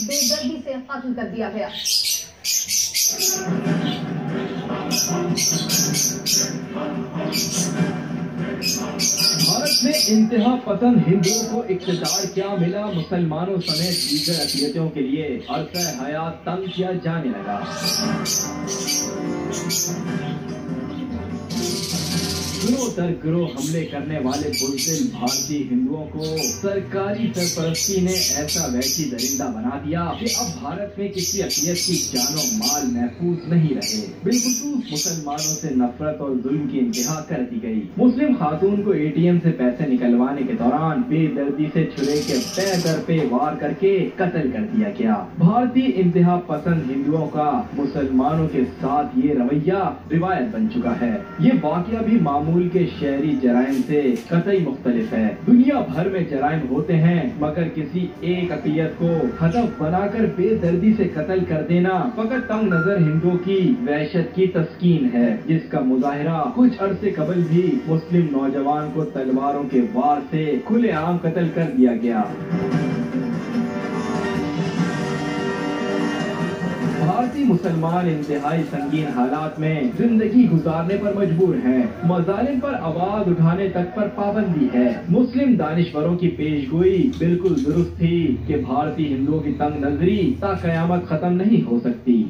بے دردی سے قتل کر دیا گیا۔ بھارت میں انتہا پسند ہندوؤں کو اقتدار کیا ملا؟ مسلمانوں سمیت دیگر اقلیتوں کے لیے عرصہ حیات تنگ کیا جانے لگا۔ گروہ در گروہ حملے کرنے والے بزدل بھارتی ہندوؤں کو سرکاری سرپرستی نے ایسا وحشی درندہ بنا دیا کہ اب بھارت میں کسی اقلیت کی جان و مال محفوظ نہیں رہے۔ بالخصوص مسلمانوں سے نفرت اور ظلم کی انتہا کر دی گئی۔ مسلم خاتون کو ATM سے پیسے نکلوانے کے دوران بے دردی سے چھرے کے پے در پہ وار کر کے قتل کر دیا گیا۔ بھارتی انتہا پسند ہندوؤں کا مسلمانوں کے ساتھ یہ رویہ روایت بن چکا ہے۔ یہ واقعہ بھی معمول کے شہری جرائم سے قطعی مختلف ہے۔ دنیا بھر میں جرائم ہوتے ہیں مگر کسی ایک اقلیت کو ہدف بنا کر بے دردی سے قتل کر دینا فقط تنگ نظر ہندوؤں کی وحشت کی تسکین ہے، جس کا مظاہرہ کچھ عرصے قبل بھی مسلم نوجوان کو تلواروں کے وار سے کھلے عام قتل کر دیا گیا۔ بھارتی مسلمان انتہائی سنگین حالات میں زندگی گزارنے پر مجبور ہیں۔ مظالم پر آواز اٹھانے تک پر پابندی ہے۔ مسلم دانشوروں کی پیشگوئی بالکل درست تھی کہ بھارتی ہندوؤں کی تنگ نظری تا قیامت ختم نہیں ہو سکتی۔